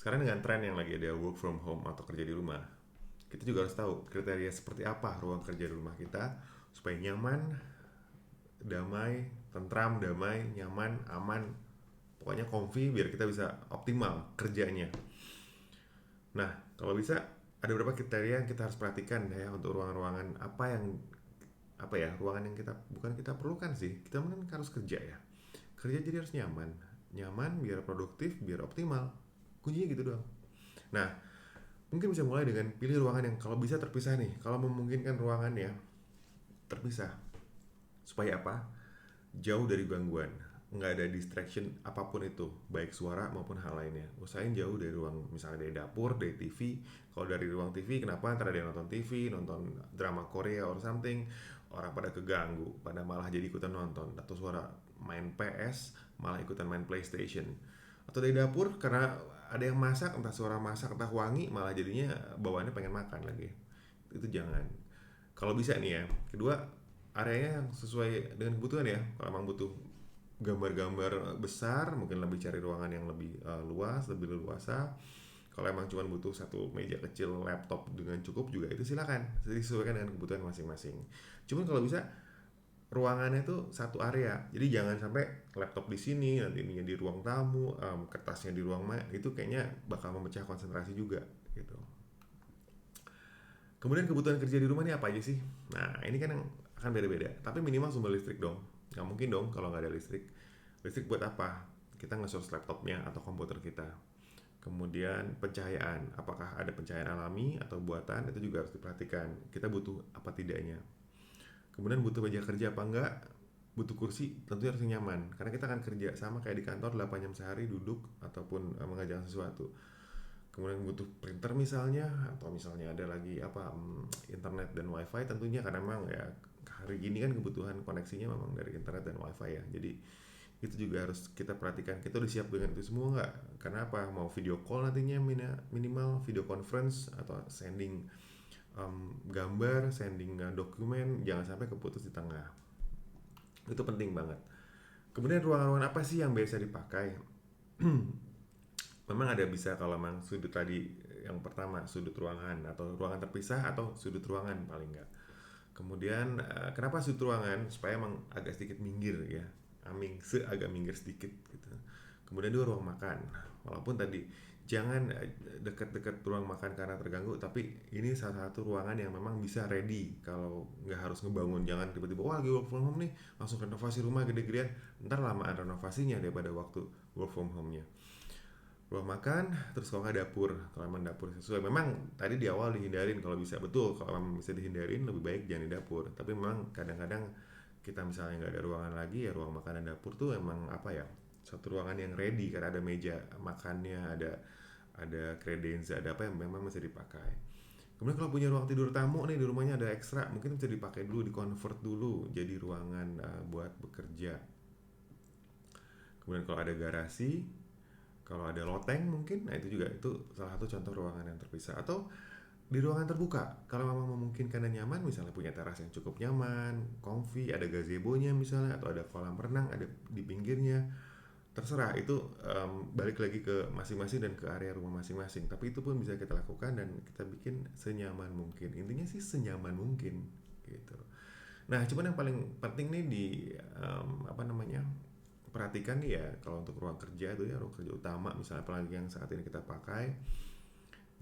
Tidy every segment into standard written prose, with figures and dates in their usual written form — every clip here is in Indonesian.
sekarang dengan tren yang lagi ada work from home atau kerja di rumah, kita juga harus tahu kriteria seperti apa ruang kerja di rumah kita supaya nyaman, damai, tentram, damai, nyaman, aman, pokoknya comfy biar kita bisa optimal kerjanya. Nah, kalau bisa ada beberapa kriteria yang kita harus perhatikan ya untuk ruangan-ruangan apa ya ruangan yang kita bukan kita perlukan sih, kita kan harus kerja ya, kerja jadi harus nyaman, nyaman biar produktif biar optimal, kuncinya gitu doang. Nah, mungkin bisa mulai dengan pilih ruangan yang kalau bisa terpisah nih, kalau memungkinkan ruangan ya terpisah. Supaya apa? Jauh dari gangguan, nggak ada distraction apapun itu, baik suara maupun hal lainnya. Usahain jauh dari ruang, misalnya dari dapur, dari TV. Kalau dari ruang TV, kenapa ntar ada yang nonton TV, nonton drama Korea or something, orang pada keganggu, pada malah jadi ikutan nonton, atau suara main PS malah ikutan main PlayStation. Atau dari dapur karena ada yang masak, entah suara masak entah wangi, malah jadinya bawaannya pengen makan lagi. Itu jangan. Kalau bisa nih ya, kedua, areanya yang sesuai dengan kebutuhan ya. Kalau emang butuh gambar-gambar besar, mungkin lebih cari ruangan yang lebih luas, lebih leluasa. Kalau emang cuma butuh satu meja kecil, laptop dengan cukup juga itu silakan. Disesuaikan dengan kebutuhan masing-masing. Cuman kalau bisa ruangannya tuh satu area. Jadi jangan sampai laptop di sini, nanti ini di ruang tamu, kertasnya di ruang itu kayaknya bakal memecah konsentrasi juga gitu. Kemudian kebutuhan kerja di rumah ini apa aja sih? Nah, ini kan yang akan beda-beda. Tapi minimal sumber listrik dong. Nggak mungkin dong kalau nggak ada listrik. Listrik buat apa? Kita nge-source laptopnya atau komputer kita. Kemudian pencahayaan. Apakah ada pencahayaan alami atau buatan? Itu juga harus diperhatikan. Kita butuh apa tidaknya. Kemudian butuh meja kerja apa enggak? Butuh kursi, tentunya harus nyaman. Karena kita akan kerja sama kayak di kantor 8 jam sehari duduk ataupun mengerjakan sesuatu. Kemudian butuh printer misalnya, atau misalnya ada lagi internet dan wifi tentunya, karena memang ya hari ini kan kebutuhan koneksinya memang dari internet dan wifi ya. Jadi itu juga harus kita perhatikan, kita udah siap dengan itu semua nggak? Karena apa, mau video call nantinya minimal video conference atau sending gambar, sending dokumen, jangan sampai keputus di tengah. Itu penting banget. Kemudian ruangan-ruangan apa sih yang biasa dipakai? Memang ada bisa, kalau memang sudut tadi yang pertama sudut ruangan atau ruangan terpisah atau sudut ruangan paling enggak. Kemudian kenapa sudut ruangan? Supaya emang agak sedikit minggir ya, agak minggir sedikit gitu. Kemudian dua ruang makan, walaupun tadi jangan dekat-dekat ruang makan karena terganggu, tapi ini salah satu ruangan yang memang bisa ready kalau nggak harus ngebangun. Jangan tiba-tiba wah lagi work from home nih langsung renovasi rumah gede-gedean, ntar lamaan renovasinya daripada waktu work from home-nya. Ruang makan, terus kalau nggak dapur, kalau memang dapur sesuai, memang tadi di awal dihindarin kalau bisa, betul, kalau memang bisa dihindarin lebih baik jangan di dapur. Tapi memang kadang-kadang kita misalnya nggak ada ruangan lagi, ya ruang makan dan dapur tuh emang apa ya, satu ruangan yang ready karena ada meja makannya, ada credenza, ada apa yang memang bisa dipakai. Kemudian kalau punya ruang tidur tamu nih di rumahnya ada ekstra, mungkin bisa dipakai dulu, di convert dulu jadi ruangan buat bekerja. Kemudian kalau ada garasi, kalau ada loteng mungkin, nah itu juga itu salah satu contoh ruangan yang terpisah. Atau di ruangan terbuka, kalau memang memungkinkan dan nyaman, misalnya punya teras yang cukup nyaman, comfy, ada gazebo-nya misalnya, atau ada kolam renang ada di pinggirnya, terserah itu, balik lagi ke masing-masing dan ke area rumah masing-masing. Tapi itu pun bisa kita lakukan dan kita bikin senyaman mungkin. Intinya sih senyaman mungkin gitu. Nah, cuman yang paling penting nih di apa namanya, perhatikan nih ya, kalau untuk ruang kerja itu ya, ruang kerja utama misalnya apalagi yang saat ini kita pakai,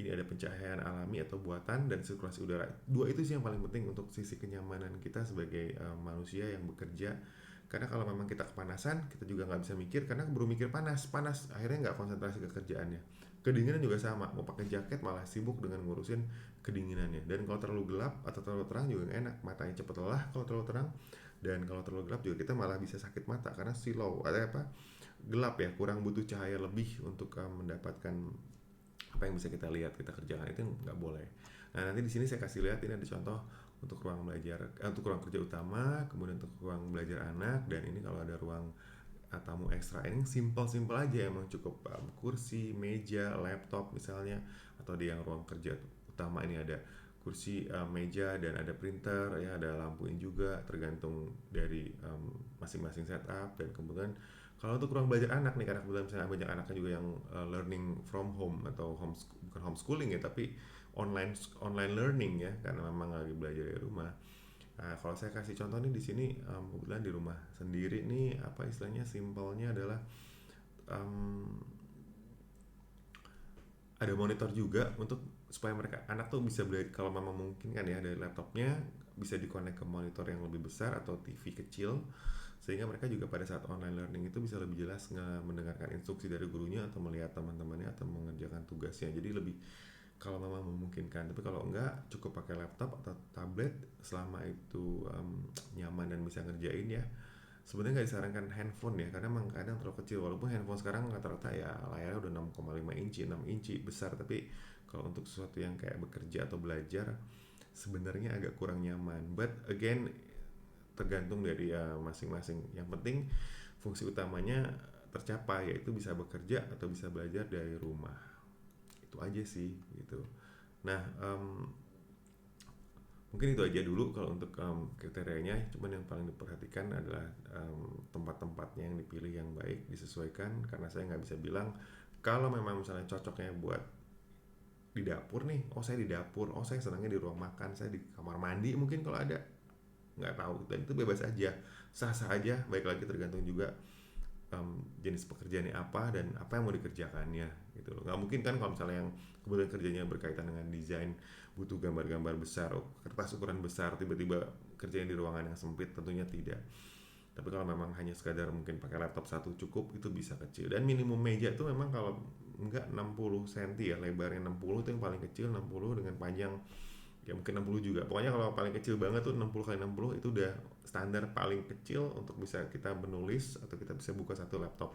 ini ada pencahayaan alami atau buatan dan sirkulasi udara. Dua itu sih yang paling penting untuk sisi kenyamanan kita sebagai manusia yang bekerja. Karena kalau memang kita kepanasan, kita juga nggak bisa mikir karena baru mikir panas, panas akhirnya nggak konsentrasi ke kerjaannya. Kedinginan juga sama, mau pakai jaket malah sibuk dengan ngurusin kedinginannya. Dan kalau terlalu gelap atau terlalu terang juga nggak enak, matanya cepet lelah kalau terlalu terang. Dan kalau terlalu gelap juga kita malah bisa sakit mata karena silau, ada apa, gelap ya, kurang butuh cahaya lebih untuk mendapatkan apa yang bisa kita lihat kita kerjakan, itu nggak boleh. Nah, nanti di sini saya kasih lihat, ini ada contoh untuk ruang belajar, untuk ruang kerja utama, kemudian untuk ruang belajar anak, dan ini kalau ada ruang tamu ekstra, ini simpel-simpel aja, emang cukup kursi, meja, laptop misalnya. Atau di yang ruang kerja utama ini ada kursi, meja, dan ada printer ya, ada lampuin juga, tergantung dari masing-masing setup. Dan kemudian Kalau untuk ruang belajar anak nih, karena kebetulan misalnya banyak anaknya juga yang learning from home atau bukan homeschooling ya, tapi online online learning ya, karena memang lagi belajar dari rumah. Nah, kalau saya kasih contoh nih di sini, kebetulan di rumah sendiri nih, apa istilahnya, simpelnya adalah em, ada monitor juga untuk supaya mereka anak tuh bisa belajar, kalau memang mungkin kan ya, dari laptopnya bisa dikonek ke monitor yang lebih besar atau TV kecil, sehingga mereka juga pada saat online learning itu bisa lebih jelas mendengarkan instruksi dari gurunya atau melihat teman-temannya atau mengerjakan tugasnya, jadi lebih, kalau memang memungkinkan. Tapi kalau enggak, cukup pakai laptop atau tablet selama itu nyaman dan bisa ngerjain ya. Sebenarnya nggak disarankan handphone ya, karena memang kadang terlalu kecil, walaupun handphone sekarang rata-rata ya layarnya udah 6,5 inci, 6 inci besar, tapi kalau untuk sesuatu yang kayak bekerja atau belajar sebenarnya agak kurang nyaman. But again, tergantung dari masing-masing. Yang penting fungsi utamanya tercapai, yaitu bisa bekerja atau bisa belajar dari rumah. Itu aja sih gitu. Nah, mungkin itu aja dulu kalau untuk kriterianya. Cuman yang paling diperhatikan adalah tempat-tempatnya yang dipilih yang baik, disesuaikan, karena saya nggak bisa bilang kalau memang misalnya cocoknya buat di dapur nih, oh saya di dapur, oh saya senangnya di ruang makan, saya di kamar mandi mungkin kalau ada, nggak tahu. Dan itu bebas aja, sah-sah aja. Baik lagi tergantung juga jenis pekerjaannya apa dan apa yang mau dikerjakannya gitu loh. Nggak mungkin kan kalau misalnya yang kebetulan kerjanya berkaitan dengan desain, butuh gambar-gambar besar, kertas ukuran besar, tiba-tiba kerjanya di ruangan yang sempit, tentunya tidak. Tapi kalau memang hanya sekadar mungkin pakai laptop satu cukup, itu bisa kecil. Dan minimum meja itu memang kalau enggak 60 cm ya, lebarnya 60 itu yang paling kecil, 60 dengan panjang ya mungkin 60 juga. Pokoknya kalau paling kecil banget tuh 60 kali 60 itu udah standar paling kecil untuk bisa kita menulis atau kita bisa buka satu laptop.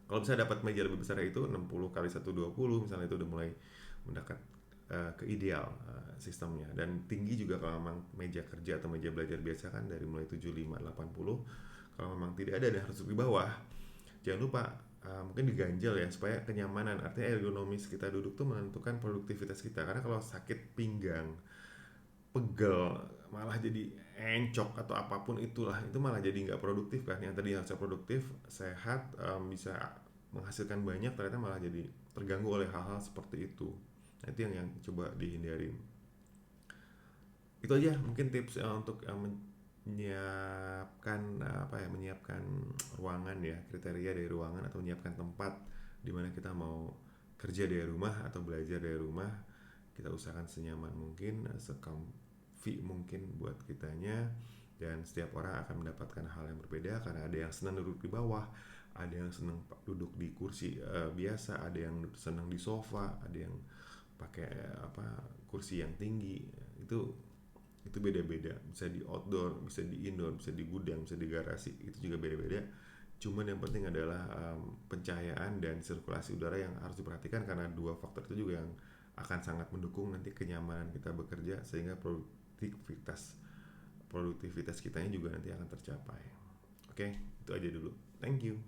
Kalau bisa dapat meja lebih besar itu 60 kali 120 misalnya, itu udah mulai mendekat ke ideal sistemnya. Dan tinggi juga, kalau memang meja kerja atau meja belajar biasa kan dari mulai 75 80. Kalau memang tidak ada dan harus di bawah, jangan lupa mungkin diganjel ya supaya kenyamanan. Artinya ergonomis kita duduk tuh menentukan produktivitas kita. Karena kalau sakit pinggang, pegel, malah jadi encok atau apapun itulah, itu malah jadi nggak produktif kan. Yang tadi harusnya produktif, sehat, bisa menghasilkan banyak, ternyata malah jadi terganggu oleh hal-hal seperti itu. Nah, itu yang coba dihindari. Itu aja mungkin tips untuk menyiapkan apa ya, menyiapkan ruangan ya, kriteria dari ruangan atau menyiapkan tempat di mana kita mau kerja dari rumah atau belajar dari rumah. Kita usahakan senyaman mungkin, secomfy mungkin buat kitanya, dan setiap orang akan mendapatkan hal yang berbeda, karena ada yang senang duduk di bawah, ada yang senang duduk di kursi biasa, ada yang senang di sofa, ada yang pakai kursi yang tinggi. Itu beda-beda, bisa di outdoor, bisa di indoor, bisa di gudang, bisa di garasi, itu juga beda-beda. Cuman yang penting adalah pencahayaan dan sirkulasi udara yang harus diperhatikan, karena dua faktor itu juga yang akan sangat mendukung nanti kenyamanan kita bekerja, sehingga produktivitas kitanya juga nanti akan tercapai. Oke, itu aja dulu. Thank you.